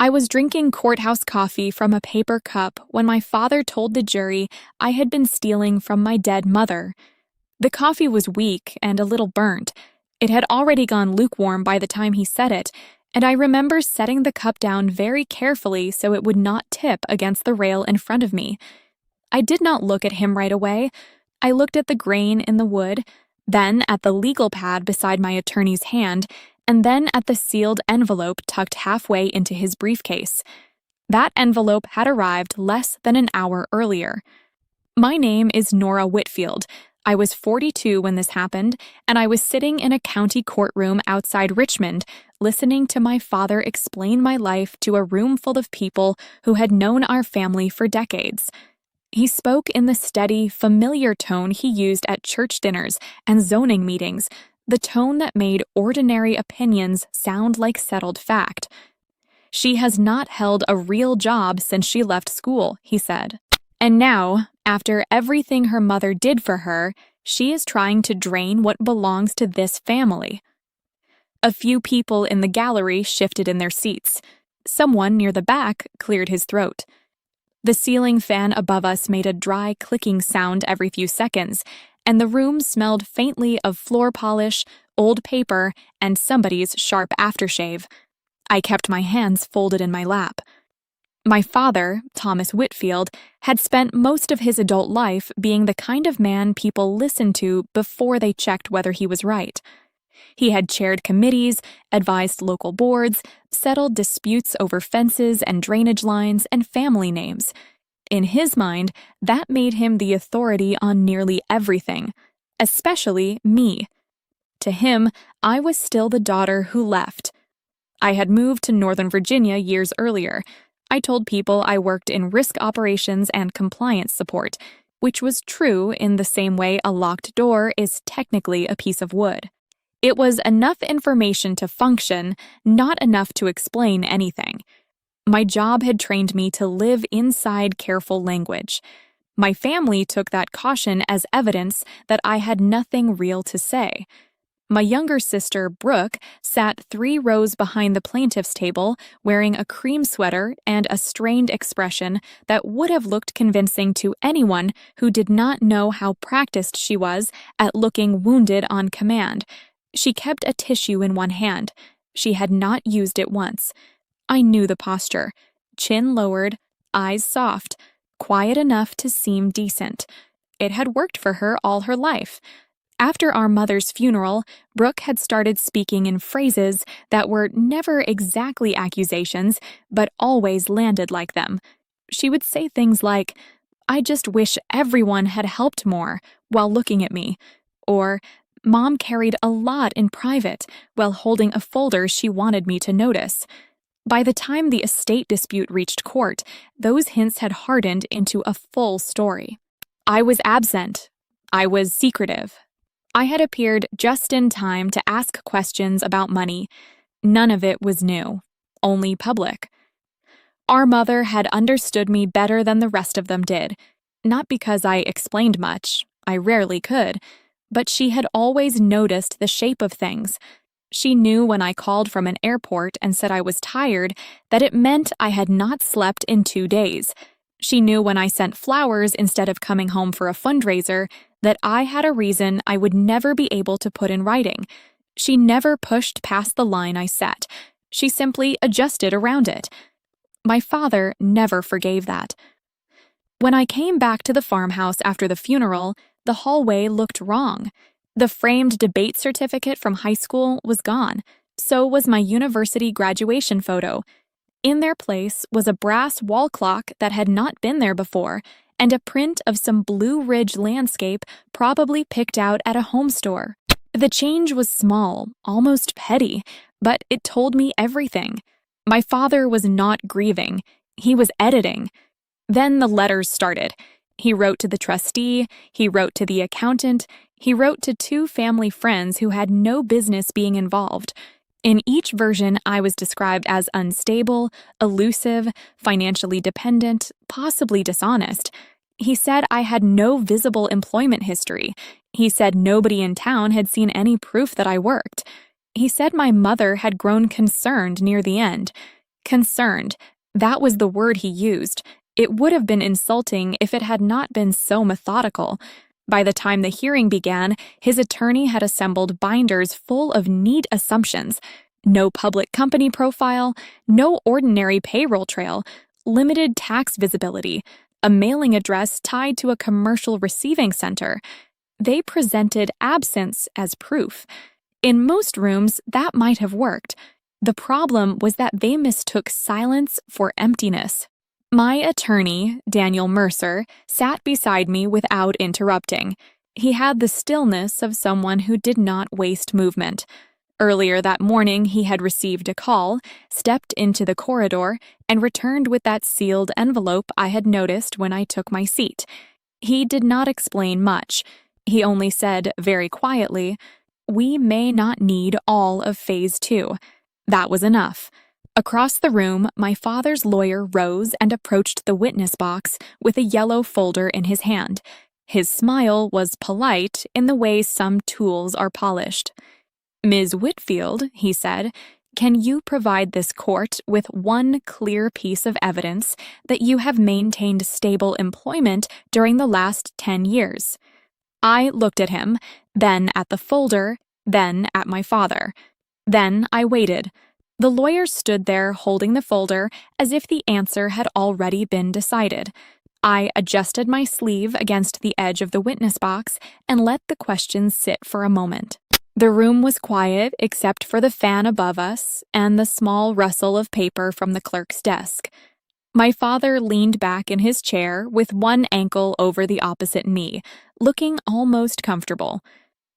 I was drinking courthouse coffee from a paper cup when my father told the jury I had been stealing from my dead mother. The coffee was weak and a little burnt. It had already gone lukewarm by the time he said it, and I remember setting the cup down very carefully so it would not tip against the rail in front of me. I did not look at him right away. I looked at the grain in the wood, then at the legal pad beside my attorney's hand, and then at the sealed envelope tucked halfway into his briefcase. That envelope had arrived less than an hour earlier. My name is Nora Whitfield. I was 42 when this happened, and I was sitting in a county courtroom outside Richmond, listening to my father explain my life to a room full of people who had known our family for decades. He spoke in the steady, familiar tone he used at church dinners and zoning meetings, the tone that made ordinary opinions sound like settled fact. "She has not held a real job since she left school," he said. "And now, after everything her mother did for her, she is trying to drain what belongs to this family." A few people in the gallery shifted in their seats. Someone near the back cleared his throat. The ceiling fan above us made a dry clicking sound every few seconds, and the room smelled faintly of floor polish, old paper, and somebody's sharp aftershave. I kept my hands folded in my lap. My father, Thomas Whitfield, had spent most of his adult life being the kind of man people listened to before they checked whether he was right. He had chaired committees, advised local boards, settled disputes over fences and drainage lines and family names. In his mind, that made him the authority on nearly everything, especially me. To him, I was still the daughter who left. I had moved to Northern Virginia years earlier. I told people I worked in risk operations and compliance support, which was true in the same way a locked door is technically a piece of wood. It was enough information to function, not enough to explain anything. My job had trained me to live inside careful language. My family took that caution as evidence that I had nothing real to say. My younger sister, Brooke, sat 3 rows behind the plaintiff's table, wearing a cream sweater and a strained expression that would have looked convincing to anyone who did not know how practiced she was at looking wounded on command. She kept a tissue in one hand. She had not used it once. I knew the posture. Chin lowered, eyes soft, quiet enough to seem decent. It had worked for her all her life. After our mother's funeral, Brooke had started speaking in phrases that were never exactly accusations, but always landed like them. She would say things like, "I just wish everyone had helped more," while looking at me, or "Mom carried a lot in private," while holding a folder she wanted me to notice. By the time the estate dispute reached court, those hints had hardened into a full story. I was absent. I was secretive. I had appeared just in time to ask questions about money. None of it was new, only public. Our mother had understood me better than the rest of them did, not because I explained much, I rarely could, but she had always noticed the shape of things. She knew when I called from an airport and said I was tired that it meant I had not slept in 2 days. She knew when I sent flowers instead of coming home for a fundraiser that I had a reason I would never be able to put in writing. She never pushed past the line I set. She simply adjusted around it. My father never forgave that. When I came back to the farmhouse after the funeral, the hallway looked wrong. The framed debate certificate from high school was gone. So was my university graduation photo. In their place was a brass wall clock that had not been there before, and a print of some Blue Ridge landscape probably picked out at a home store. The change was small, almost petty, but it told me everything. My father was not grieving. He was editing. Then the letters started. He wrote to the trustee, he wrote to the accountant, he wrote to 2 family friends who had no business being involved. In each version, I was described as unstable, elusive, financially dependent, possibly dishonest. He said I had no visible employment history. He said nobody in town had seen any proof that I worked. He said my mother had grown concerned near the end. Concerned. That was the word he used. It would have been insulting if it had not been so methodical. By the time the hearing began, his attorney had assembled binders full of neat assumptions. No public company profile, no ordinary payroll trail, limited tax visibility, a mailing address tied to a commercial receiving center. They presented absence as proof. In most rooms, that might have worked. The problem was that they mistook silence for emptiness. My attorney, Daniel Mercer, sat beside me without interrupting. He had the stillness of someone who did not waste movement. Earlier that morning, he had received a call, stepped into the corridor, and returned with that sealed envelope I had noticed when I took my seat. He did not explain much. He only said, very quietly, "We may not need all of Phase 2. That was enough. Across the room, my father's lawyer rose and approached the witness box with a yellow folder in his hand. His smile was polite in the way some tools are polished. "Ms. Whitfield," he said, "can you provide this court with one clear piece of evidence that you have maintained stable employment during the last 10 years? I looked at him, then at the folder, then at my father. Then I waited. The lawyer stood there holding the folder as if the answer had already been decided. I adjusted my sleeve against the edge of the witness box and let the questions sit for a moment. The room was quiet except for the fan above us and the small rustle of paper from the clerk's desk. My father leaned back in his chair with one ankle over the opposite knee, looking almost comfortable.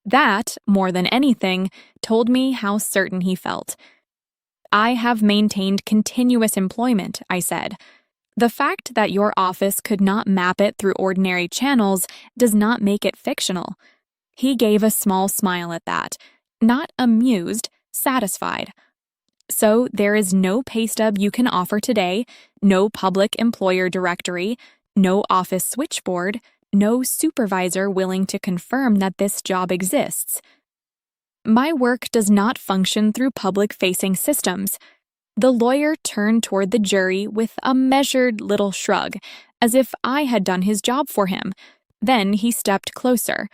That, more than anything, told me how certain he felt. "I have maintained continuous employment," I said. "The fact that your office could not map it through ordinary channels does not make it fictional." He gave a small smile at that, not amused, satisfied. "So there is no pay stub you can offer today, no public employer directory, no office switchboard, no supervisor willing to confirm that this job exists." "My work does not function through public-facing systems." The lawyer turned toward the jury with a measured little shrug, as if I had done his job for him. Then he stepped closer.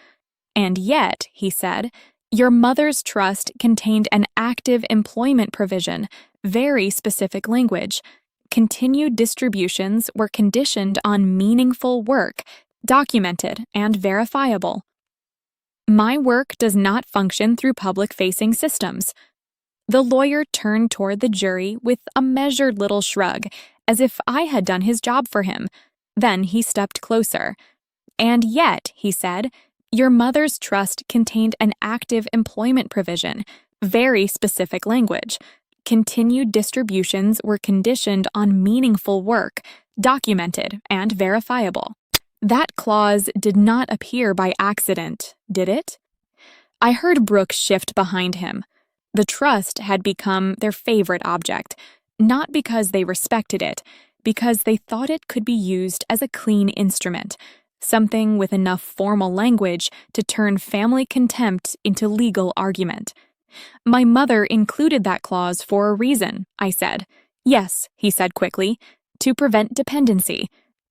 "And yet," he said, "your mother's trust contained an active employment provision, very specific language. Continued distributions were conditioned on meaningful work, documented and verifiable." "My work does not function through public-facing systems." The lawyer turned toward the jury with a measured little shrug, as if I had done his job for him. Then he stepped closer. "And yet," he said, "your mother's trust contained an active employment provision, very specific language. Continued distributions were conditioned on meaningful work, documented and verifiable." That clause did not appear by accident, did it? I heard Brooke shift behind him. The trust had become their favorite object, not because they respected it, because they thought it could be used as a clean instrument, something with enough formal language to turn family contempt into legal argument. "My mother included that clause for a reason," I said. "Yes," he said quickly, "to prevent dependency."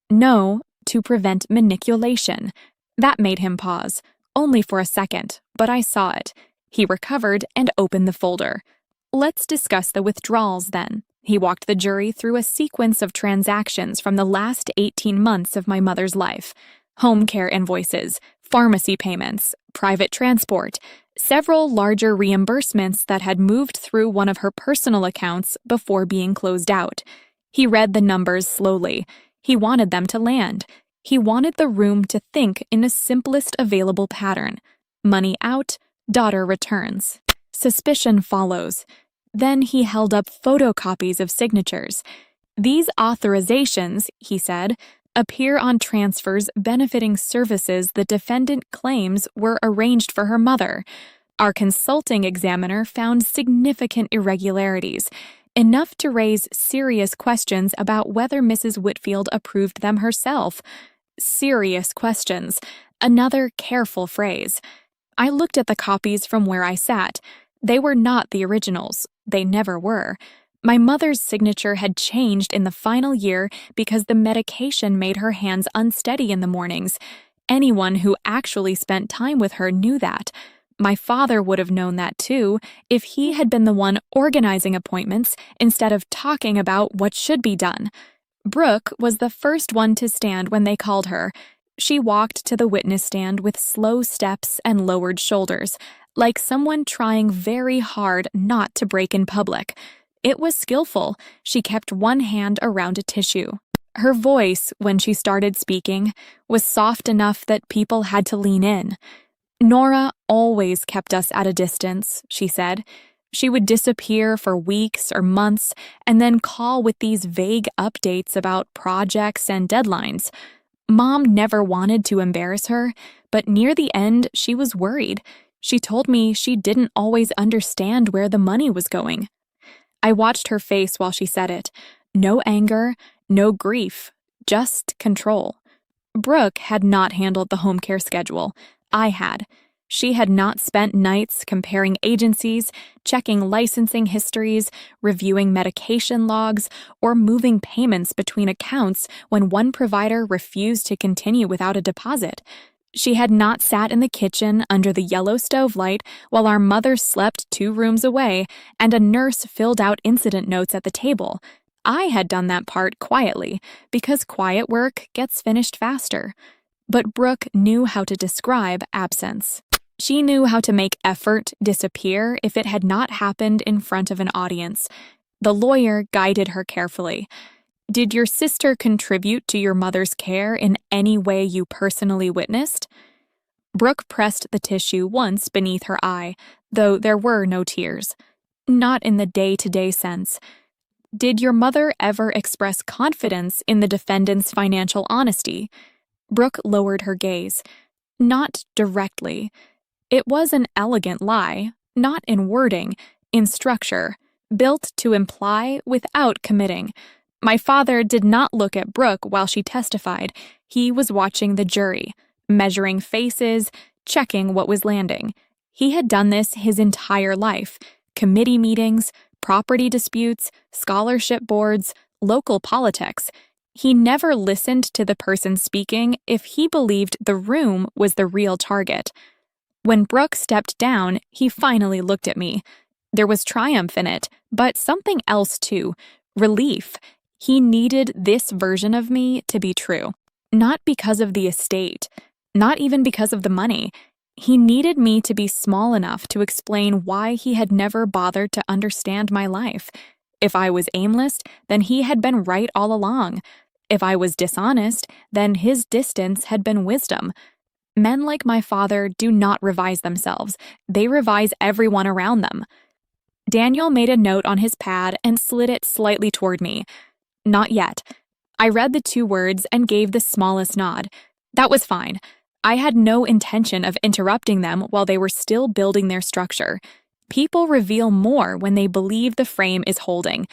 "No, to prevent manipulation." That made him pause, only for a second, but I saw it. He recovered and opened the folder. "Let's discuss the withdrawals then." He walked the jury through a sequence of transactions from the last 18 months of my mother's life. Home care invoices, pharmacy payments, private transport, several larger reimbursements that had moved through one of her personal accounts before being closed out. He read the numbers slowly. He wanted them to land. He wanted the room to think in the simplest available pattern. Money out, daughter returns. Suspicion follows. Then he held up photocopies of signatures. "These authorizations," he said, "appear on transfers benefiting services the defendant claims were arranged for her mother. Our consulting examiner found significant irregularities, enough to raise serious questions about whether Mrs. Whitfield approved them herself." Serious questions. Another careful phrase. I looked at the copies from where I sat. They were not the originals. They never were. My mother's signature had changed in the final year because the medication made her hands unsteady in the mornings. Anyone who actually spent time with her knew that. My father would have known that too if he had been the one organizing appointments instead of talking about what should be done. Brooke was the first one to stand when they called her. She walked to the witness stand with slow steps and lowered shoulders, like someone trying very hard not to break in public. It was skillful. She kept one hand around a tissue. Her voice, when she started speaking, was soft enough that people had to lean in. Nora always kept us at a distance, she said. She would disappear for weeks or months and then call with these vague updates about projects and deadlines. Mom never wanted to embarrass her, but near the end, she was worried. She told me she didn't always understand where the money was going. I watched her face while she said it. No anger, no grief, just control. Brooke had not handled the home care schedule. I had. She had not spent nights comparing agencies, checking licensing histories, reviewing medication logs, or moving payments between accounts when one provider refused to continue without a deposit. She had not sat in the kitchen under the yellow stove light while our mother slept 2 rooms away and a nurse filled out incident notes at the table. I had done that part quietly, because quiet work gets finished faster. But Brooke knew how to describe absence. She knew how to make effort disappear if it had not happened in front of an audience. The lawyer guided her carefully. Did your sister contribute to your mother's care in any way you personally witnessed? Brooke pressed the tissue once beneath her eye, though there were no tears. Not in the day-to-day sense. Did your mother ever express confidence in the defendant's financial honesty? Brooke lowered her gaze. Not directly. It was an elegant lie, not in wording, in structure, built to imply without committing. My father did not look at Brooke while she testified. He was watching the jury, measuring faces, checking what was landing. He had done this his entire life. Committee meetings, property disputes, scholarship boards, local politics. He never listened to the person speaking if he believed the room was the real target. When Brooke stepped down, he finally looked at me. There was triumph in it, but something else too. Relief. He needed this version of me to be true. Not because of the estate, not even because of the money. He needed me to be small enough to explain why he had never bothered to understand my life. If I was aimless, then he had been right all along. If I was dishonest, then his distance had been wisdom. Men like my father do not revise themselves. They revise everyone around them. Daniel made a note on his pad and slid it slightly toward me. Not yet. I read the 2 words and gave the smallest nod. That was fine. I had no intention of interrupting them while they were still building their structure. People reveal more when they believe the frame is holding.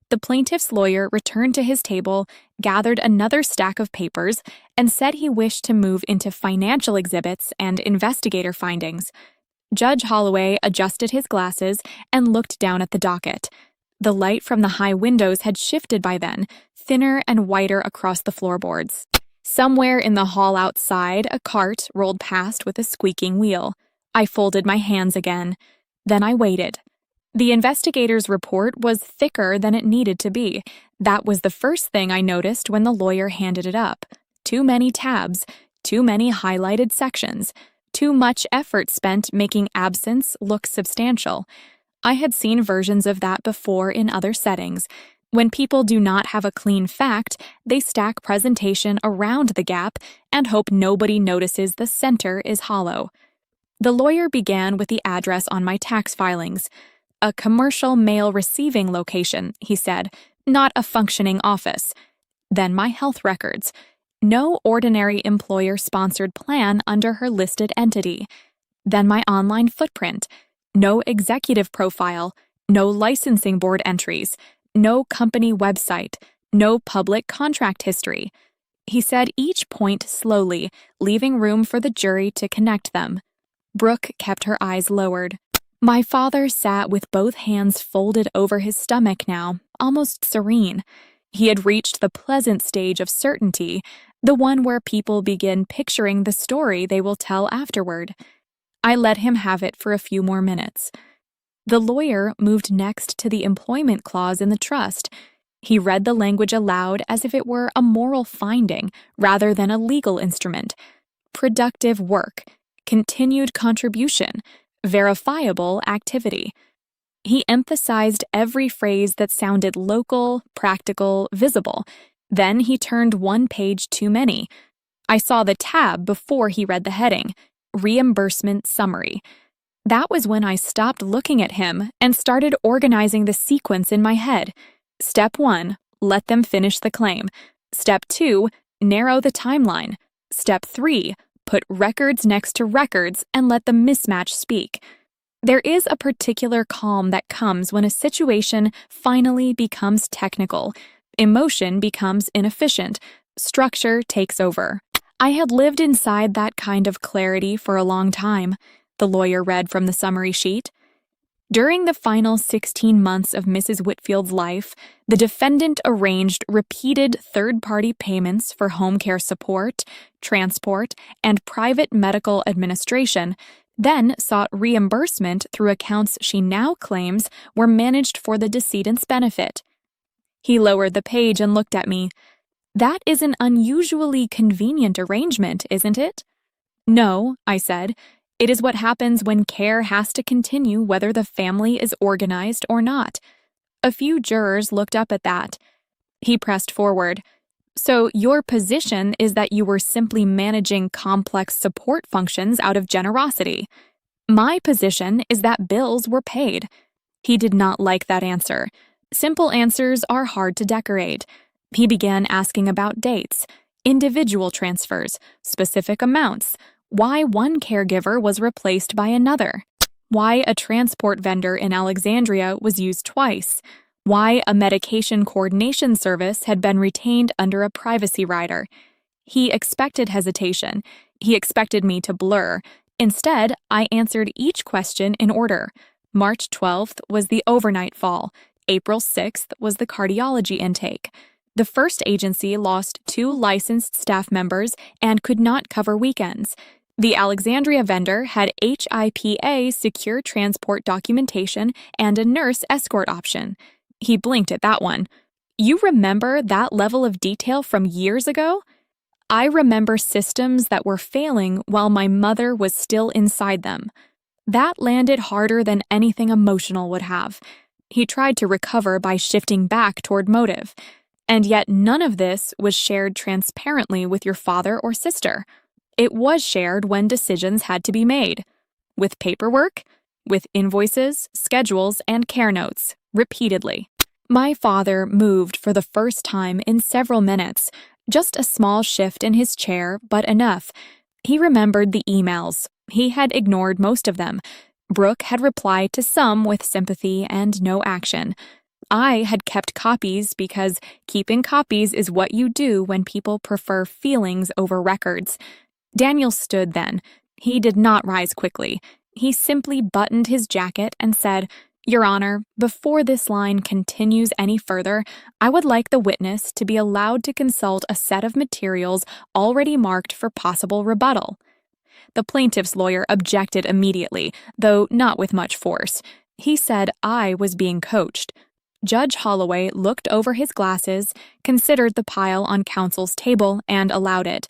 The plaintiff's lawyer returned to his table, gathered another stack of papers, and said he wished to move into financial exhibits and investigator findings. Judge Holloway adjusted his glasses and looked down at the docket. The light from the high windows had shifted by then, thinner and whiter across the floorboards. Somewhere in the hall outside, a cart rolled past with a squeaking wheel. I folded my hands again. Then I waited. The investigator's report was thicker than it needed to be. That was the first thing I noticed when the lawyer handed it up. Too many tabs, too many highlighted sections, too much effort spent making absence look substantial. I had seen versions of that before in other settings. When people do not have a clean fact, they stack presentation around the gap and hope nobody notices the center is hollow. The lawyer began with the address on my tax filings. A commercial mail receiving location, he said, not a functioning office. Then my health records. No ordinary employer-sponsored plan under her listed entity. Then my online footprint. No executive profile. No licensing board entries. No company website. No public contract history. He said each point slowly, leaving room for the jury to connect them. Brooke kept her eyes lowered. My father sat with both hands folded over his stomach now, almost serene. He had reached the pleasant stage of certainty, the one where people begin picturing the story they will tell afterward. I let him have it for a few more minutes. The lawyer moved next to the employment clause in the trust. He read the language aloud as if it were a moral finding rather than a legal instrument. Productive work, continued contribution, verifiable activity. He emphasized every phrase that sounded local, practical, visible. Then he turned one page too many. I saw the tab before he read the heading, Reimbursement Summary. That was when I stopped looking at him and started organizing the sequence in my head. Step 1, let them finish the claim. Step 2, narrow the timeline. Step 3, put records next to records and let the mismatch speak. There is a particular calm that comes when a situation finally becomes technical. Emotion becomes inefficient. Structure takes over. I had lived inside that kind of clarity for a long time, the lawyer read from the summary sheet. During the final 16 months of Mrs. Whitfield's life, the defendant arranged repeated third-party payments for home care support, transport, and private medical administration, then sought reimbursement through accounts she now claims were managed for the decedent's benefit. He lowered the page and looked at me. That is an unusually convenient arrangement, isn't it? No, I said. It is what happens when care has to continue whether the family is organized or not. A few jurors looked up at that. He pressed forward. So your position is that you were simply managing complex support functions out of generosity. My position is that bills were paid. He did not like that answer. Simple answers are hard to decorate. He began asking about dates, individual transfers, specific amounts, why one caregiver was replaced by another, why a transport vendor in Alexandria was used twice, why a medication coordination service had been retained under a privacy rider. He expected hesitation. He expected me to blur. Instead, I answered each question in order. March 12th was the overnight fall. April 6th was the cardiology intake. The first agency lost 2 licensed staff members and could not cover weekends. The Alexandria vendor had HIPAA secure transport documentation and a nurse escort option. He blinked at that one. You remember that level of detail from years ago? I remember systems that were failing while my mother was still inside them. That landed harder than anything emotional would have. He tried to recover by shifting back toward motive. And yet none of this was shared transparently with your father or sister. It was shared when decisions had to be made. With paperwork, with invoices, schedules, and care notes, repeatedly. My father moved for the first time in several minutes, just a small shift in his chair, but enough. He remembered the emails. He had ignored most of them. Brooke had replied to some with sympathy and no action. I had kept copies because keeping copies is what you do when people prefer feelings over records. Daniel stood then. He did not rise quickly. He simply buttoned his jacket and said, Your Honor, before this line continues any further, I would like the witness to be allowed to consult a set of materials already marked for possible rebuttal. The plaintiff's lawyer objected immediately, though not with much force. He said I was being coached. Judge Holloway looked over his glasses, considered the pile on counsel's table, and allowed it.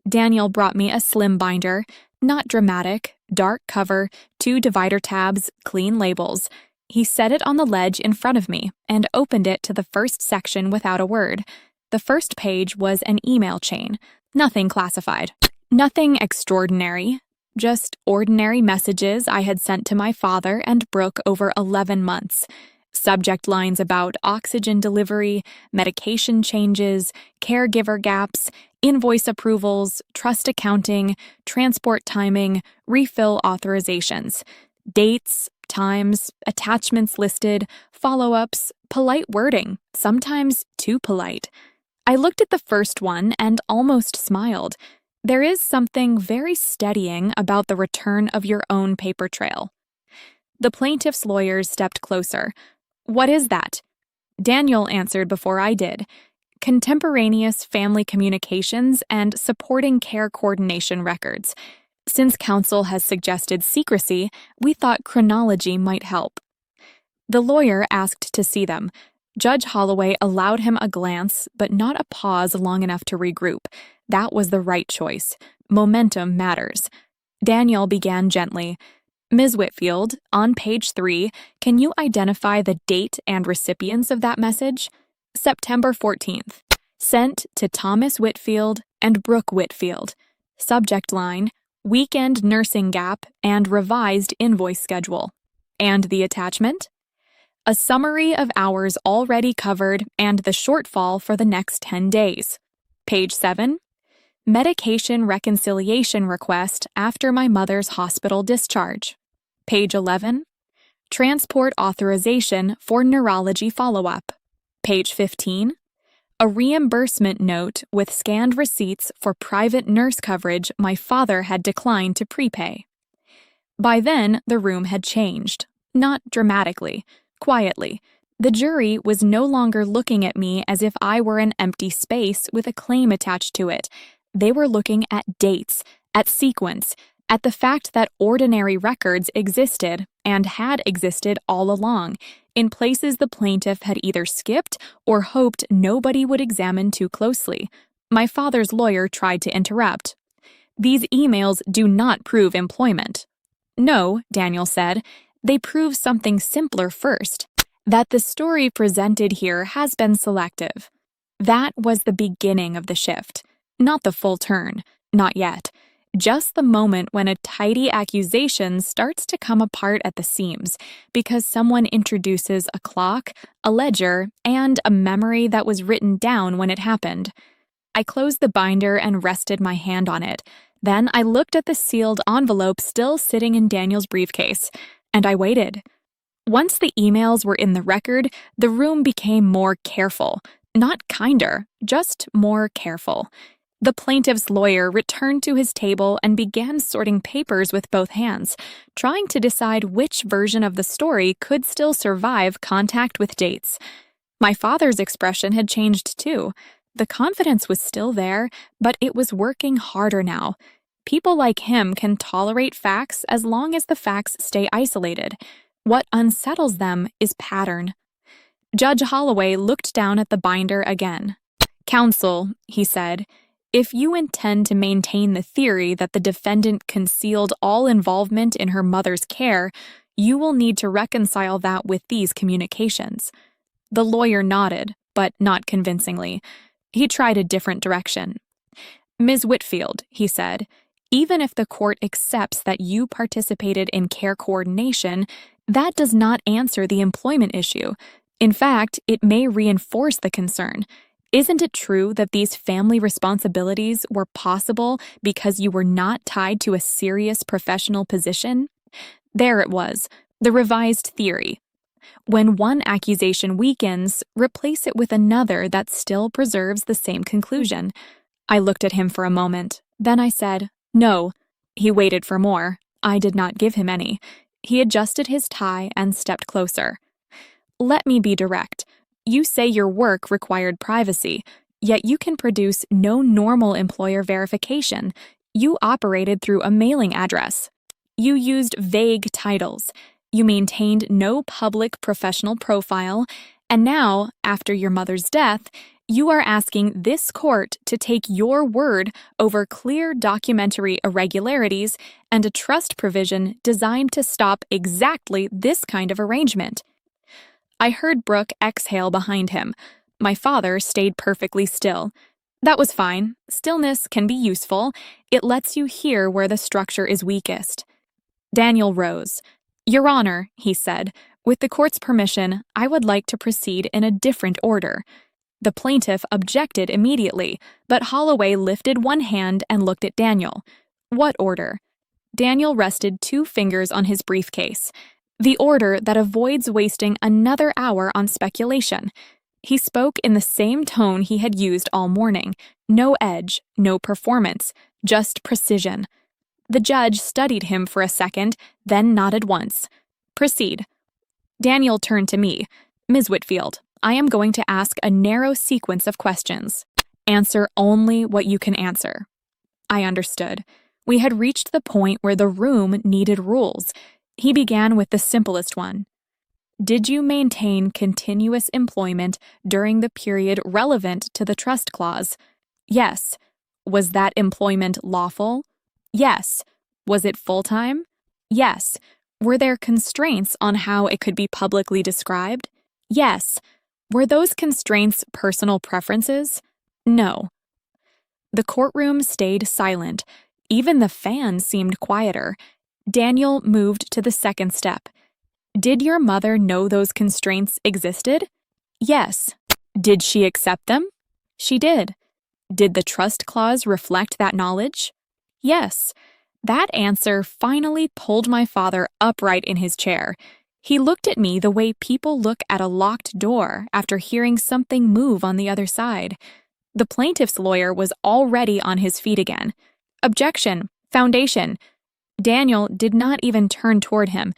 Daniel brought me a slim binder, not dramatic, dark cover, 2 divider tabs, clean labels. He set it on the ledge in front of me and opened it to the first section without a word. The first page was an email chain, nothing classified, nothing extraordinary, just ordinary messages I had sent to my father and Brooke over 11 months. Subject lines about oxygen delivery, medication changes, caregiver gaps, invoice approvals, trust accounting, transport timing, refill authorizations, dates, times, attachments listed, follow-ups, polite wording, sometimes too polite. I looked at the first one and almost smiled. There is something very steadying about the return of your own paper trail. The plaintiff's lawyers stepped closer. "What is that?" Daniel answered before I did. "Contemporaneous family communications and supporting care coordination records. Since counsel has suggested secrecy, we thought chronology might help." The lawyer asked to see them. Judge Holloway allowed him a glance, but not a pause long enough to regroup. That was the right choice. Momentum matters. Daniel began gently. "Ms. Whitfield, on page 3, can you identify the date and recipients of that message?" "September 14th. Sent to Thomas Whitfield and Brooke Whitfield." Subject line, "Weekend nursing gap and revised invoice schedule." "And the attachment?" "A summary of hours already covered and the shortfall for the next 10 days. Page 7. Medication reconciliation request after my mother's hospital discharge. Page 11. Transport authorization for neurology follow-up. Page 15. A reimbursement note with scanned receipts for private nurse coverage my father had declined to prepay." By then, the room had changed. Not dramatically, quietly. The jury was no longer looking at me as if I were an empty space with a claim attached to it. They were looking at dates, at sequence, at the fact that ordinary records existed and had existed all along, in places the plaintiff had either skipped or hoped nobody would examine too closely. My father's lawyer tried to interrupt. "These emails do not prove employment." "No," Daniel said, "they prove something simpler first, that the story presented here has been selective." That was the beginning of the shift. Not the full turn, not yet. Just the moment when a tidy accusation starts to come apart at the seams, because someone introduces a clock, a ledger, and a memory that was written down when it happened. I closed the binder and rested my hand on it. Then I looked at the sealed envelope still sitting in Daniel's briefcase, and I waited. Once the emails were in the record, the room became more careful. Not kinder, just more careful. The plaintiff's lawyer returned to his table and began sorting papers with both hands, trying to decide which version of the story could still survive contact with dates. My father's expression had changed too. The confidence was still there, but it was working harder now. People like him can tolerate facts as long as the facts stay isolated. What unsettles them is pattern. Judge Holloway looked down at the binder again. "Counsel," he said, "if you intend to maintain the theory that the defendant concealed all involvement in her mother's care, you will need to reconcile that with these communications." The lawyer nodded, but not convincingly. He tried a different direction. "Ms. Whitfield," he said, "even if the court accepts that you participated in care coordination, that does not answer the employment issue. In fact, it may reinforce the concern. Isn't it true that these family responsibilities were possible because you were not tied to a serious professional position?" There it was, the revised theory. When one accusation weakens, replace it with another that still preserves the same conclusion. I looked at him for a moment. Then I said, "No." He waited for more. I did not give him any. He adjusted his tie and stepped closer. "Let me be direct. You say your work required privacy, yet you can produce no normal employer verification. You operated through a mailing address. You used vague titles. You maintained no public professional profile, and now, after your mother's death, you are asking this court to take your word over clear documentary irregularities and a trust provision designed to stop exactly this kind of arrangement." I heard Brooke exhale behind him. My father stayed perfectly still. That was fine. Stillness can be useful. It lets you hear where the structure is weakest. Daniel rose. "Your Honor," he said, "with the court's permission, I would like to proceed in a different order." The plaintiff objected immediately, but Holloway lifted one hand and looked at Daniel. "What order?" Daniel rested 2 fingers on his briefcase. "The order that avoids wasting another hour on speculation." He spoke in the same tone he had used all morning. No edge, no performance, just precision. The judge studied him for a second, then nodded once. Proceed. Daniel turned to me. Ms. Whitfield, I am going to ask a narrow sequence of questions. Answer only what you can answer. I understood. We had reached the point where the room needed rules. He began with the simplest one. Did you maintain continuous employment during the period relevant to the trust clause? Yes. Was that employment lawful? Yes. Was it full-time? Yes. Were there constraints on how it could be publicly described? Yes. Were those constraints personal preferences? No. The courtroom stayed silent. Even the fan seemed quieter. Daniel moved to the second step. Did your mother know those constraints existed? Yes. Did she accept them? She did. Did the trust clause reflect that knowledge? Yes. That answer finally pulled my father upright in his chair. He looked at me the way people look at a locked door after hearing something move on the other side. The plaintiff's lawyer was already on his feet again. Objection. Foundation. Daniel did not even turn toward him.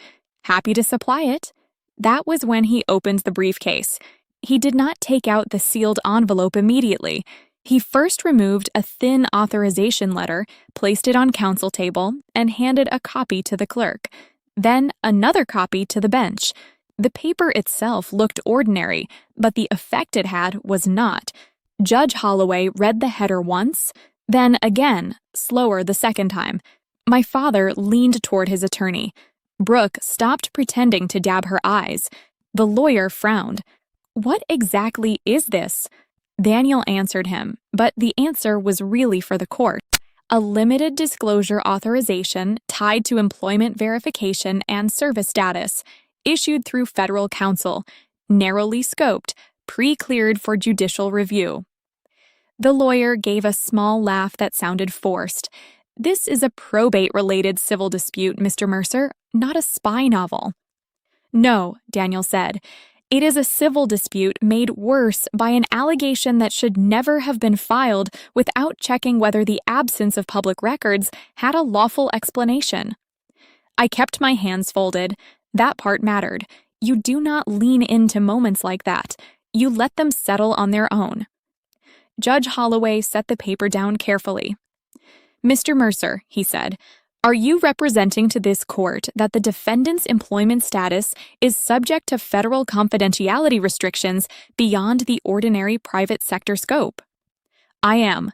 Happy to supply it. That was when he opened the briefcase. He did not take out the sealed envelope immediately. He first removed a thin authorization letter, placed it on counsel table, and handed a copy to the clerk. Then another copy to the bench. The paper itself looked ordinary, but the effect it had was not. Judge Holloway read the header once, then again, slower the second time. My father leaned toward his attorney. Brooke stopped pretending to dab her eyes. The lawyer frowned. What exactly is this? Daniel answered him, but the answer was really for the court. A limited disclosure authorization tied to employment verification and service status, issued through federal counsel, narrowly scoped, pre-cleared for judicial review. The lawyer gave a small laugh that sounded forced. This is a probate-related civil dispute, Mr. Mercer, not a spy novel. No, Daniel said. It is a civil dispute made worse by an allegation that should never have been filed without checking whether the absence of public records had a lawful explanation. I kept my hands folded. That part mattered. You do not lean into moments like that. You let them settle on their own. Judge Holloway set the paper down carefully. Mr. Mercer, he said, are you representing to this court that the defendant's employment status is subject to federal confidentiality restrictions beyond the ordinary private sector scope? I am.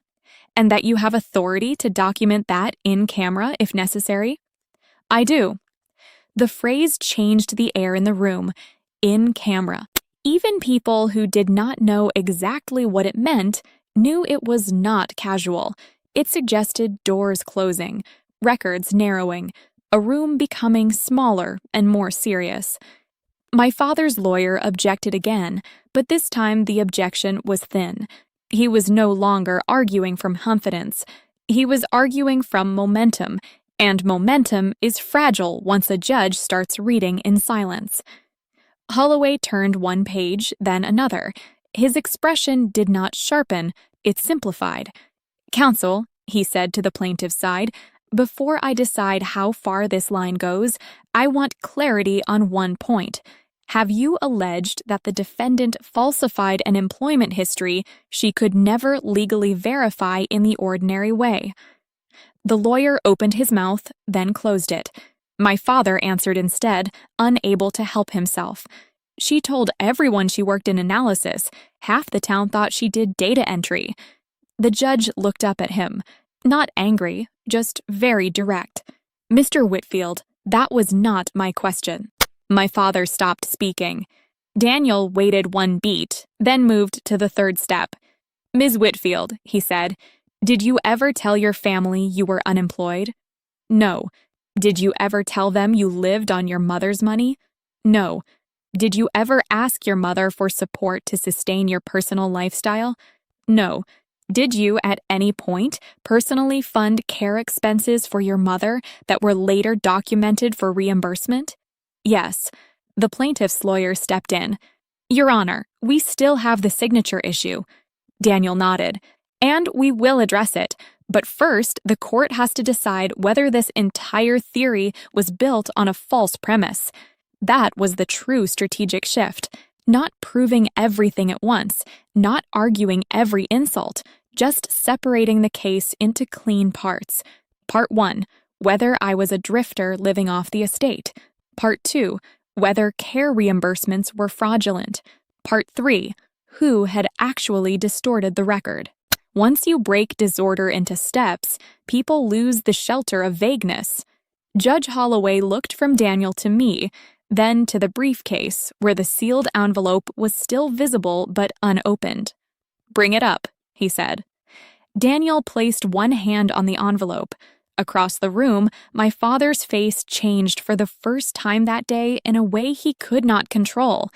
And that you have authority to document that in camera if necessary? I do. The phrase changed the air in the room. In camera. Even people who did not know exactly what it meant knew it was not casual. It suggested doors closing, records narrowing, a room becoming smaller and more serious. My father's lawyer objected again, but this time the objection was thin. He was no longer arguing from confidence. He was arguing from momentum, and momentum is fragile once a judge starts reading in silence. Holloway turned one page, then another. His expression did not sharpen, it simplified. Counsel, he said to the plaintiff's side, before I decide how far this line goes, I want clarity on one point. Have you alleged that the defendant falsified an employment history she could never legally verify in the ordinary way? The lawyer opened his mouth, then closed it. My father answered instead, unable to help himself. She told everyone she worked in analysis. Half the town thought she did data entry. The judge looked up at him. Not angry, just very direct. Mr. Whitfield, that was not my question. My father stopped speaking. Daniel waited one beat, then moved to the third step. Ms. Whitfield, he said, did you ever tell your family you were unemployed? No. Did you ever tell them you lived on your mother's money? No. Did you ever ask your mother for support to sustain your personal lifestyle? No. Did you, at any point, personally fund care expenses for your mother that were later documented for reimbursement? Yes. The plaintiff's lawyer stepped in. Your Honor, we still have the signature issue. Daniel nodded. And we will address it. But first, the court has to decide whether this entire theory was built on a false premise. That was the true strategic shift. Not proving everything at once, not arguing every insult, just separating the case into clean parts. Part 1, whether I was a drifter living off the estate. Part 2, whether care reimbursements were fraudulent. Part 3, who had actually distorted the record. Once you break disorder into steps, people lose the shelter of vagueness. Judge Holloway looked from Daniel to me, then to the briefcase, where the sealed envelope was still visible but unopened. "Bring it up," he said. Daniel placed one hand on the envelope. Across the room, my father's face changed for the first time that day in a way he could not control.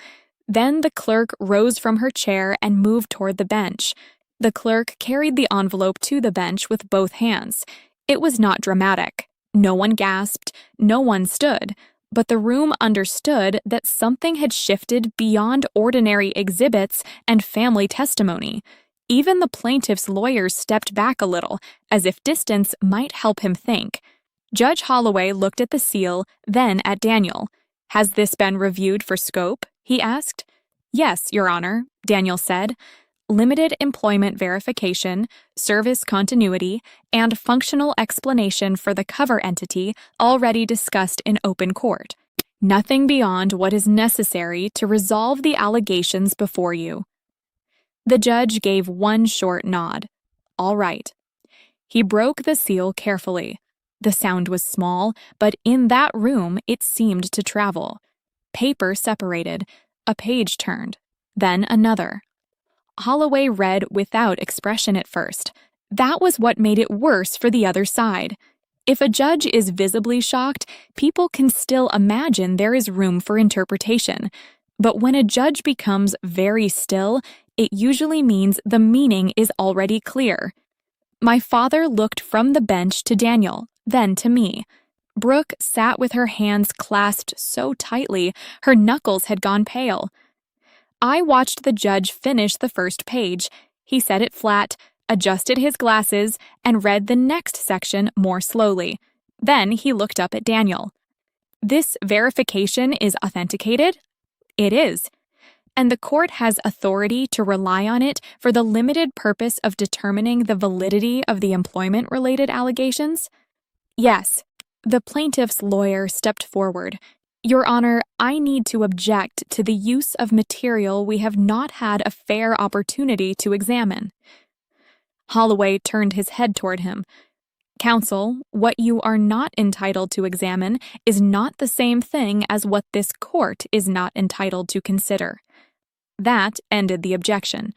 Then the clerk rose from her chair and moved toward the bench. The clerk carried the envelope to the bench with both hands. It was not dramatic. No one gasped, no one stood, but the room understood that something had shifted beyond ordinary exhibits and family testimony. Even the plaintiff's lawyers stepped back a little, as if distance might help him think. Judge Holloway looked at the seal, then at Daniel. "Has this been reviewed for scope?" he asked. "Yes, Your Honor," Daniel said. "Limited employment verification, service continuity, and functional explanation for the cover entity already discussed in open court. Nothing beyond what is necessary to resolve the allegations before you." The judge gave one short nod. "All right." He broke the seal carefully. The sound was small, but in that room it seemed to travel. Paper separated, a page turned, then another. Holloway read without expression at first. That was what made it worse for the other side. If a judge is visibly shocked, people can still imagine there is room for interpretation. But when a judge becomes very still, it usually means the meaning is already clear. My father looked from the bench to Daniel, then to me. Brooke sat with her hands clasped so tightly, her knuckles had gone pale. I watched the judge finish the first page. He set it flat, adjusted his glasses, and read the next section more slowly. Then he looked up at Daniel. "This verification is authenticated?" "It is." "And the court has authority to rely on it for the limited purpose of determining the validity of the employment-related allegations?" "Yes." The plaintiff's lawyer stepped forward. "Your Honor, I need to object to the use of material we have not had a fair opportunity to examine." Holloway turned his head toward him. "Counsel, what you are not entitled to examine is not the same thing as what this court is not entitled to consider." That ended the objection.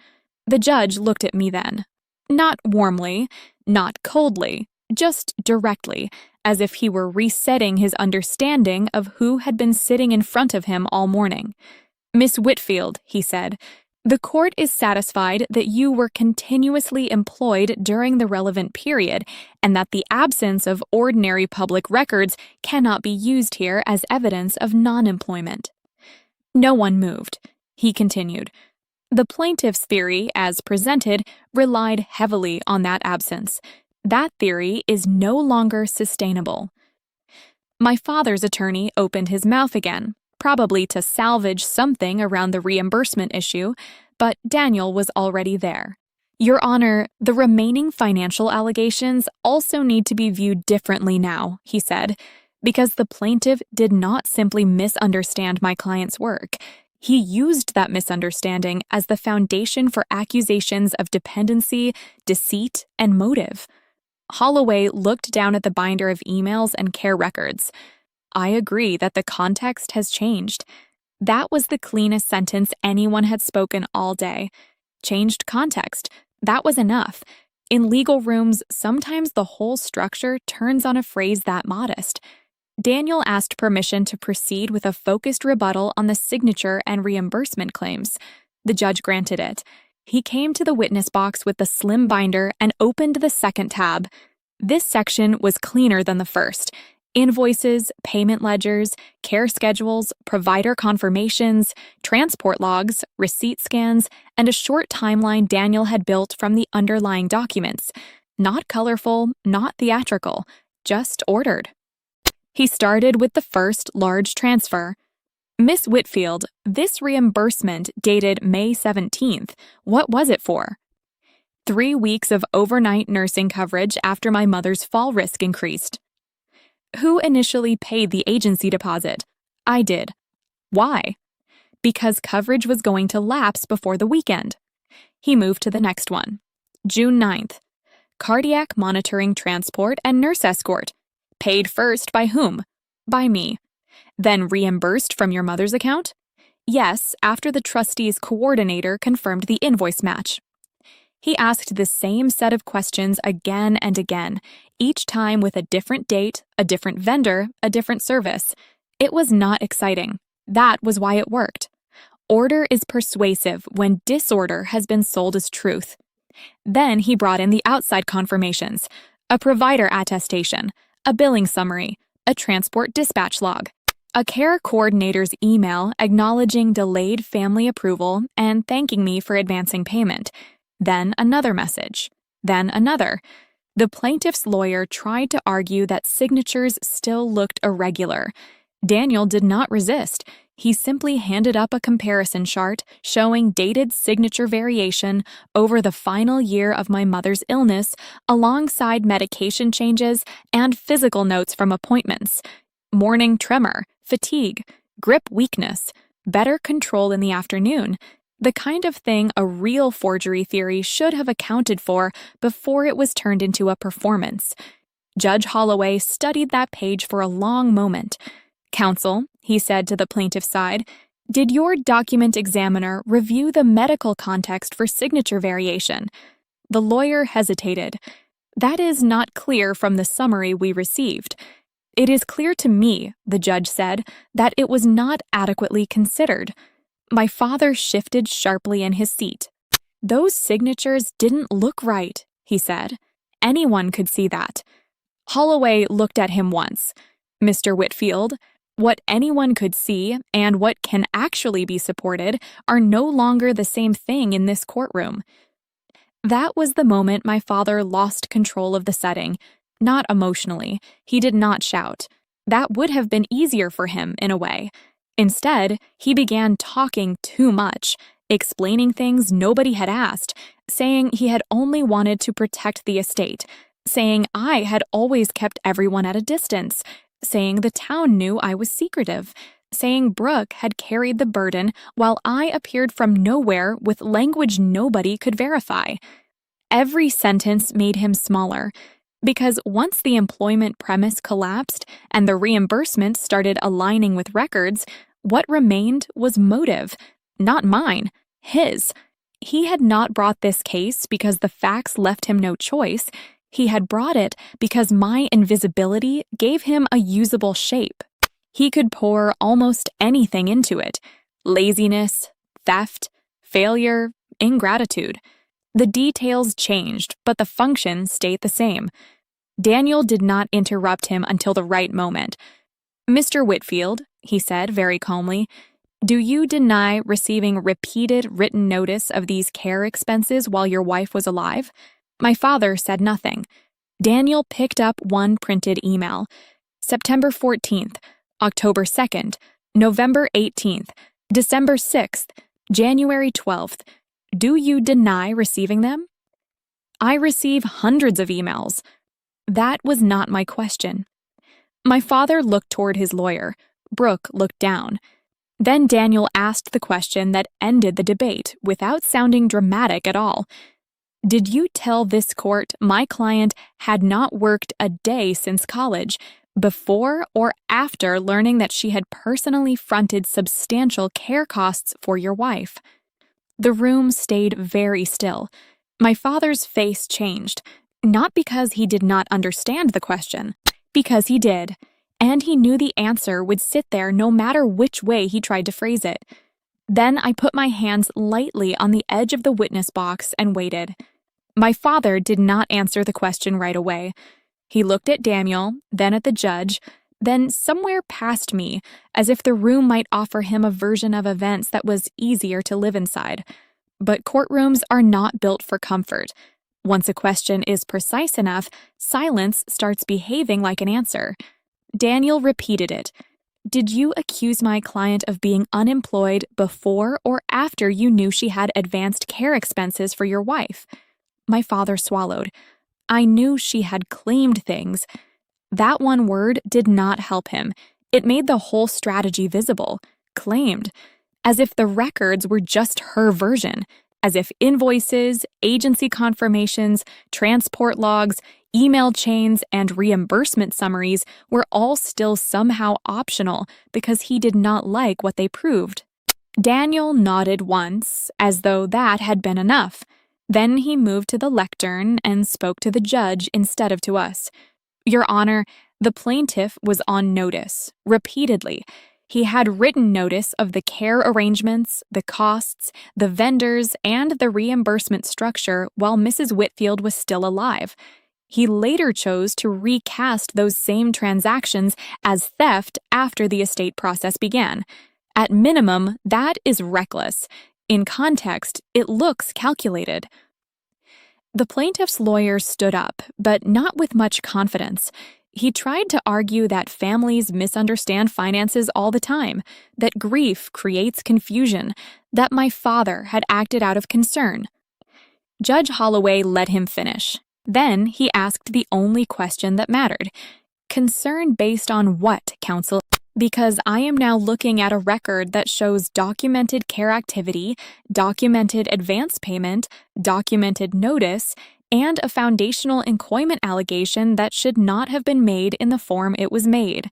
The judge looked at me then. Not warmly, not coldly, just directly, as if he were resetting his understanding of who had been sitting in front of him all morning. "Miss Whitfield," he said, "the court is satisfied that you were continuously employed during the relevant period, and that the absence of ordinary public records cannot be used here as evidence of non-employment." No one moved. He continued. The plaintiff's theory, as presented, relied heavily on that absence. That theory is no longer sustainable. My father's attorney opened his mouth again, probably to salvage something around the reimbursement issue, but Daniel was already there. "Your Honor, the remaining financial allegations also need to be viewed differently now," he said, because the plaintiff did not simply misunderstand my client's work. He used that misunderstanding as the foundation for accusations of dependency, deceit, and motive. Holloway looked down at the binder of emails and care records. "I agree that the context has changed." That was the cleanest sentence anyone had spoken all day. Changed context. That was enough. In legal rooms, sometimes the whole structure turns on a phrase that modest. Daniel asked permission to proceed with a focused rebuttal on the signature and reimbursement claims. The judge granted it. He came to the witness box with the slim binder and opened the second tab. This section was cleaner than the first. Invoices, payment ledgers, care schedules, provider confirmations, transport logs, receipt scans, and a short timeline Daniel had built from the underlying documents. Not colorful, not theatrical, just ordered. He started with the first large transfer. Miss Whitfield, this reimbursement dated May 17th. What was it for? 3 weeks of overnight nursing coverage after my mother's fall risk increased. Who initially paid the agency deposit? I did. Why? Because coverage was going to lapse before the weekend. He moved to the next one. June 9th. Cardiac monitoring transport and nurse escort. Paid first by whom? By me. Then reimbursed from your mother's account? Yes, after the trustee's coordinator confirmed the invoice match. He asked the same set of questions again and again, each time with a different date, a different vendor, a different service. It was not exciting. That was why it worked. Order is persuasive when disorder has been sold as truth. Then he brought in the outside confirmations, a provider attestation, a billing summary, a transport dispatch log, a care coordinator's email acknowledging delayed family approval and thanking me for advancing payment. Then another message. Then another. The plaintiff's lawyer tried to argue that signatures still looked irregular. Daniel did not resist. He simply handed up a comparison chart showing dated signature variation over the final year of my mother's illness, alongside medication changes and physical notes from appointments. Morning tremor, fatigue, grip weakness, better control in the afternoon. The kind of thing a real forgery theory should have accounted for before it was turned into a performance. Judge Holloway studied that page for a long moment. Counsel, he said to the plaintiff's side, did your document examiner review the medical context for signature variation? The lawyer hesitated. That is not clear from the summary we received. It is clear to me, the judge said, that it was not adequately considered. My father shifted sharply in his seat. Those signatures didn't look right, he said. Anyone could see that. Holloway looked at him once. Mr. Whitfield, what anyone could see and what can actually be supported are no longer the same thing in this courtroom. That was the moment my father lost control of the setting. Not emotionally. He did not shout. That would have been easier for him, in a way. Instead, he began talking too much, explaining things nobody had asked, saying he had only wanted to protect the estate, saying I had always kept everyone at a distance, saying the town knew I was secretive, saying Brooke had carried the burden while I appeared from nowhere with language nobody could verify. Every sentence made him smaller, because once the employment premise collapsed and the reimbursement started aligning with records, what remained was motive, not mine, his. He had not brought this case because the facts left him no choice. He had brought it because my invisibility gave him a usable shape. He could pour almost anything into it: laziness, theft, failure, ingratitude. The details changed, but the function stayed the same. Daniel did not interrupt him until the right moment. Mr. Whitfield, he said very calmly, do you deny receiving repeated written notice of these care expenses while your wife was alive? My father said nothing. Daniel picked up one printed email. September 14th, October 2nd, November 18th, December 6th, January 12th. Do you deny receiving them? I receive hundreds of emails. That was not my question. My father looked toward his lawyer. Brooke looked down. Then Daniel asked the question that ended the debate without sounding dramatic at all. Did you tell this court my client had not worked a day since college, before or after learning that she had personally fronted substantial care costs for your wife? The room stayed very still. My father's face changed, not because he did not understand the question, because he did, and he knew the answer would sit there no matter which way he tried to phrase it. Then I put my hands lightly on the edge of the witness box and waited. My father did not answer the question right away. He looked at Daniel, then at the judge, then somewhere past me, as if the room might offer him a version of events that was easier to live inside. But courtrooms are not built for comfort. Once a question is precise enough, silence starts behaving like an answer. Daniel repeated it. Did you accuse my client of being unemployed before or after you knew she had advanced care expenses for your wife? My father swallowed. I knew she had claimed things. That one word did not help him. It made the whole strategy visible. Claimed. As if the records were just her version. As if invoices, agency confirmations, transport logs, email chains, and reimbursement summaries were all still somehow optional because he did not like what they proved. Daniel nodded once, as though that had been enough. Then he moved to the lectern and spoke to the judge instead of to us. Your Honor, the plaintiff was on notice, repeatedly. He had written notice of the care arrangements, the costs, the vendors, and the reimbursement structure while Mrs. Whitfield was still alive. He later chose to recast those same transactions as theft after the estate process began. At minimum, that is reckless. In context, it looks calculated. The plaintiff's lawyer stood up, but not with much confidence. He tried to argue that families misunderstand finances all the time, that grief creates confusion, that my father had acted out of concern. Judge Holloway let him finish. Then he asked the only question that mattered. Concern based on what, counsel? Because I am now looking at a record that shows documented care activity, documented advance payment, documented notice, and a foundational employment allegation that should not have been made in the form it was made.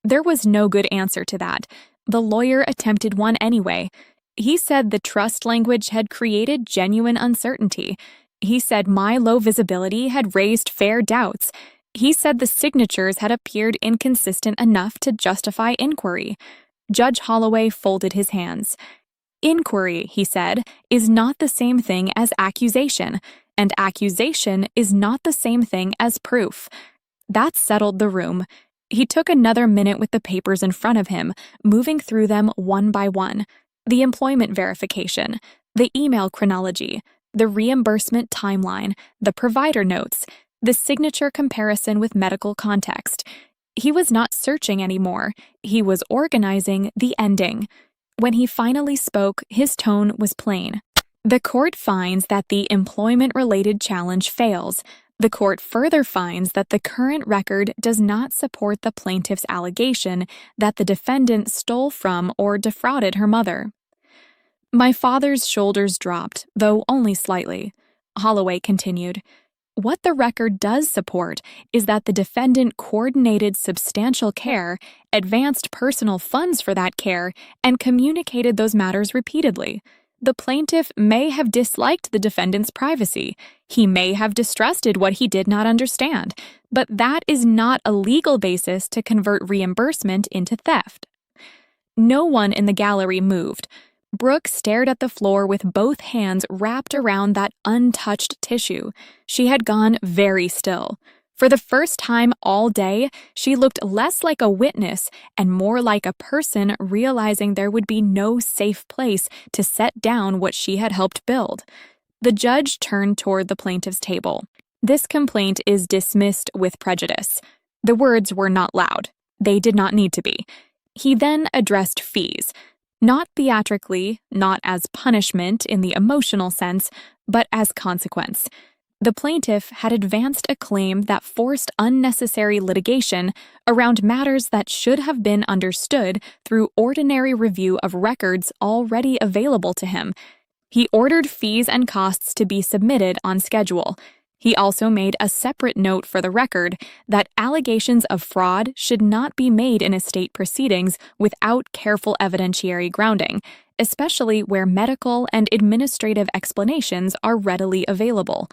There was no good answer to that. The lawyer attempted one anyway. He said the trust language had created genuine uncertainty. He said my low visibility had raised fair doubts. He said the signatures had appeared inconsistent enough to justify inquiry. Judge Holloway folded his hands. Inquiry, he said, is not the same thing as accusation, and accusation is not the same thing as proof. That settled the room. He took another minute with the papers in front of him, moving through them one by one. The employment verification, the email chronology, the reimbursement timeline, the provider notes, the signature comparison with medical context. He was not searching anymore. He was organizing the ending. When he finally spoke, his tone was plain. The court finds that the employment-related challenge fails. The court further finds that the current record does not support the plaintiff's allegation that the defendant stole from or defrauded her mother. My father's shoulders dropped, though only slightly. Holloway continued. What the record does support is that the defendant coordinated substantial care, advanced personal funds for that care, and communicated those matters repeatedly. The plaintiff may have disliked the defendant's privacy. He may have distrusted what he did not understand, but that is not a legal basis to convert reimbursement into theft. No one in the gallery moved. Brooke stared at the floor with both hands wrapped around that untouched tissue. She had gone very still. For the first time all day, she looked less like a witness and more like a person realizing there would be no safe place to set down what she had helped build. The judge turned toward the plaintiff's table. This complaint is dismissed with prejudice. The words were not loud. They did not need to be. He then addressed fees. Not theatrically, not as punishment in the emotional sense, but as consequence. The plaintiff had advanced a claim that forced unnecessary litigation around matters that should have been understood through ordinary review of records already available to him. He ordered fees and costs to be submitted on schedule. He also made a separate note for the record that allegations of fraud should not be made in estate proceedings without careful evidentiary grounding, especially where medical and administrative explanations are readily available.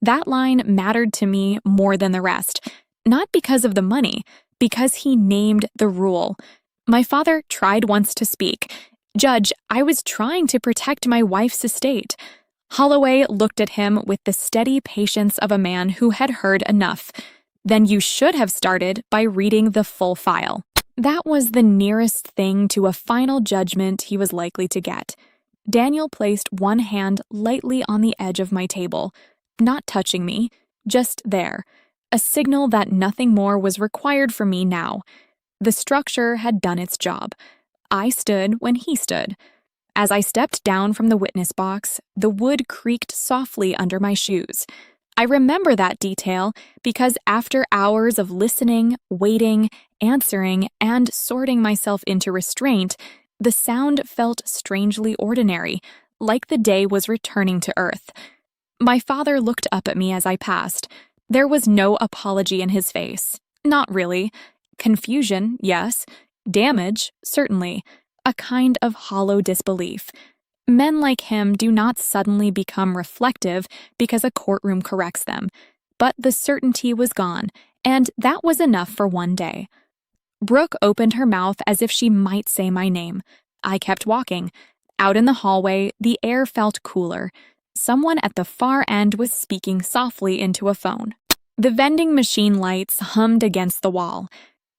That line mattered to me more than the rest, not because of the money, because he named the rule. My father tried once to speak. Judge, I was trying to protect my wife's estate. Holloway looked at him with the steady patience of a man who had heard enough. Then you should have started by reading the full file. That was the nearest thing to a final judgment he was likely to get. Daniel placed one hand lightly on the edge of my table, not touching me, just there, a signal that nothing more was required from me now. The structure had done its job. I stood when he stood. As I stepped down from the witness box, the wood creaked softly under my shoes. I remember that detail because after hours of listening, waiting, answering, and sorting myself into restraint, the sound felt strangely ordinary, like the day was returning to earth. My father looked up at me as I passed. There was no apology in his face. Not really. Confusion, yes. Damage, certainly. A kind of hollow disbelief. Men like him do not suddenly become reflective because a courtroom corrects them. But the certainty was gone, and that was enough for one day. Brooke opened her mouth as if she might say my name. I kept walking. Out in the hallway, the air felt cooler. Someone at the far end was speaking softly into a phone. The vending machine lights hummed against the wall.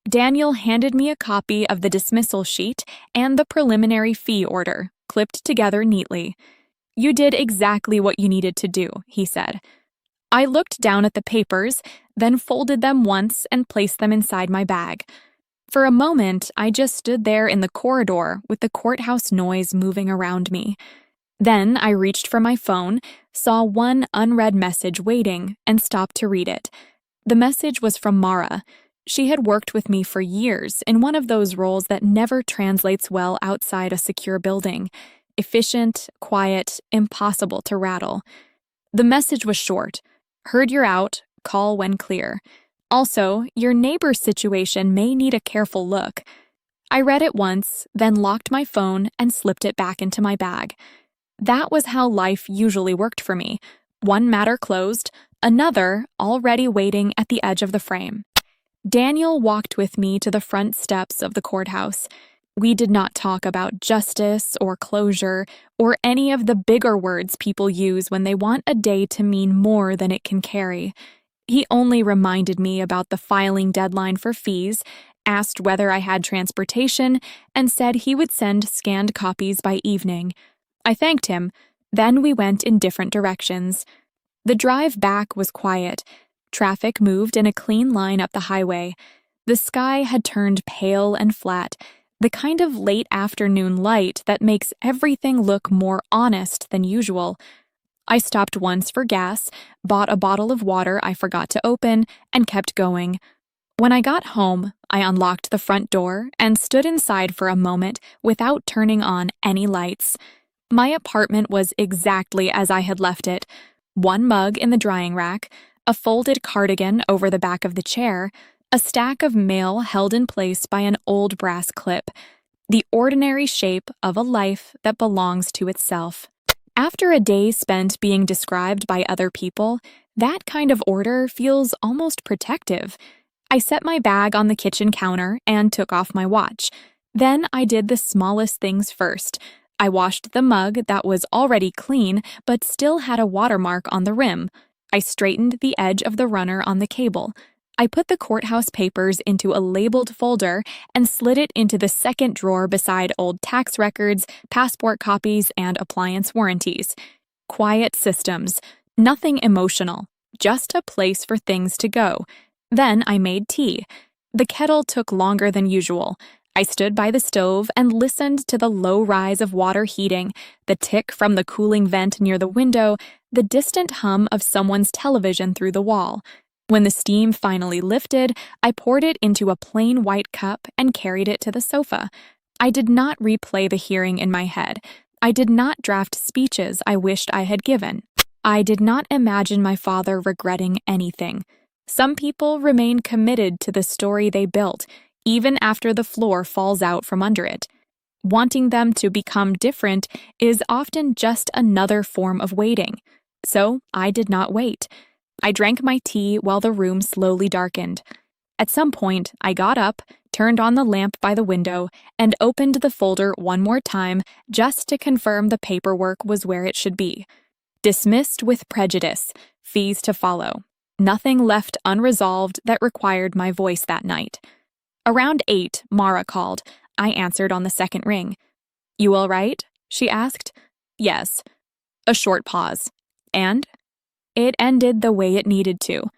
Daniel handed me a copy of the dismissal sheet and the preliminary fee order, clipped together neatly. "You did exactly what you needed to do," he said. I looked down at the papers, then folded them once and placed them inside my bag. For a moment, I just stood there in the corridor with the courthouse noise moving around me. Then I reached for my phone, saw one unread message waiting, and stopped to read it. The message was from Mara. She had worked with me for years in one of those roles that never translates well outside a secure building. Efficient, quiet, impossible to rattle. The message was short. "Heard you're out. Call when clear. Also, your neighbor's situation may need a careful look." I read it once, then locked my phone and slipped it back into my bag. That was how life usually worked for me. One matter closed, another already waiting at the edge of the frame. Daniel walked with me to the front steps of the courthouse. We did not talk about justice or closure or any of the bigger words people use when they want a day to mean more than it can carry. He only reminded me about the filing deadline for fees, asked whether I had transportation, and said he would send scanned copies by evening. I thanked him. Then we went in different directions. The drive back was quiet. Traffic moved in a clean line up the highway. The sky had turned pale and flat, the kind of late afternoon light that makes everything look more honest than usual. I stopped once for gas, bought a bottle of water I forgot to open, and kept going. When I got home, I unlocked the front door and stood inside for a moment without turning on any lights. My apartment was exactly as I had left it. One mug in the drying rack, a folded cardigan over the back of the chair, a stack of mail held in place by an old brass clip. The ordinary shape of a life that belongs to itself. After a day spent being described by other people, that kind of order feels almost protective. I set my bag on the kitchen counter and took off my watch. Then I did the smallest things first. I washed the mug that was already clean but still had a watermark on the rim. I straightened the edge of the runner on the cable. I put the courthouse papers into a labeled folder and slid it into the second drawer beside old tax records, passport copies, and appliance warranties. Quiet systems, nothing emotional, just a place for things to go. Then I made tea. The kettle took longer than usual. I stood by the stove and listened to the low rise of water heating, the tick from the cooling vent near the window, the distant hum of someone's television through the wall. When the steam finally lifted, I poured it into a plain white cup and carried it to the sofa. I did not replay the hearing in my head. I did not draft speeches I wished I had given. I did not imagine my father regretting anything. Some people remain committed to the story they built, even after the floor falls out from under it. Wanting them to become different is often just another form of waiting. So I did not wait. I drank my tea while the room slowly darkened. At some point, I got up, turned on the lamp by the window, and opened the folder one more time just to confirm the paperwork was where it should be. Dismissed with prejudice, fees to follow. Nothing left unresolved that required my voice that night. Around 8, Mara called. I answered on the second ring. "You all right?" she asked. "Yes." A short pause. "And?" It ended the way it needed to.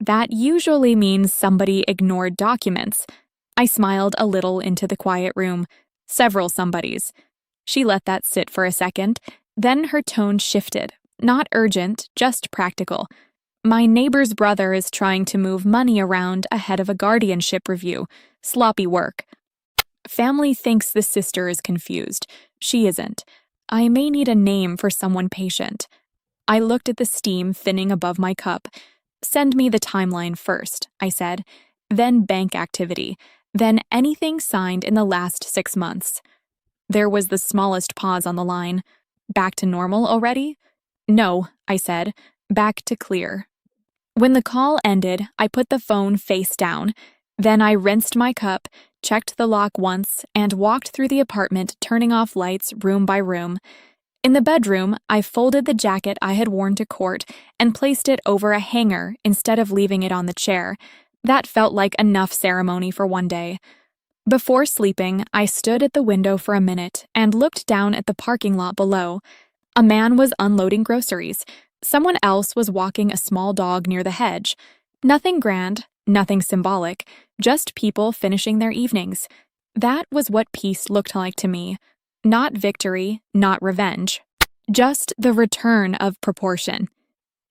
That usually means somebody ignored documents. I smiled a little into the quiet room. Several somebodies. She let that sit for a second, then her tone shifted. Not urgent, just practical. My neighbor's brother is trying to move money around ahead of a guardianship review. Sloppy work. Family thinks the sister is confused. She isn't. I may need a name for someone patient. I looked at the steam thinning above my cup. Send me the timeline first, I said. Then bank activity. Then anything signed in the last 6 months. There was the smallest pause on the line. Back to normal already? No, I said. Back to clear. When the call ended, I put the phone face down. Then I rinsed my cup, checked the lock once, and walked through the apartment, turning off lights room by room. In the bedroom, I folded the jacket I had worn to court and placed it over a hanger instead of leaving it on the chair. That felt like enough ceremony for one day. Before sleeping, I stood at the window for a minute and looked down at the parking lot below. A man was unloading groceries. Someone else was walking a small dog near the hedge. Nothing grand, nothing symbolic, just people finishing their evenings. That was what peace looked like to me. Not victory, not revenge. Just the return of proportion.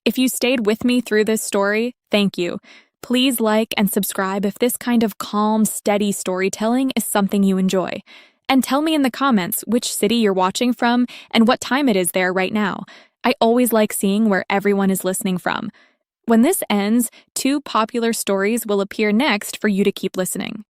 If you stayed with me through this story, thank you. Please like and subscribe if this kind of calm, steady storytelling is something you enjoy. And tell me in the comments which city you're watching from and what time it is there right now. I always like seeing where everyone is listening from. When this ends, 2 popular stories will appear next for you to keep listening.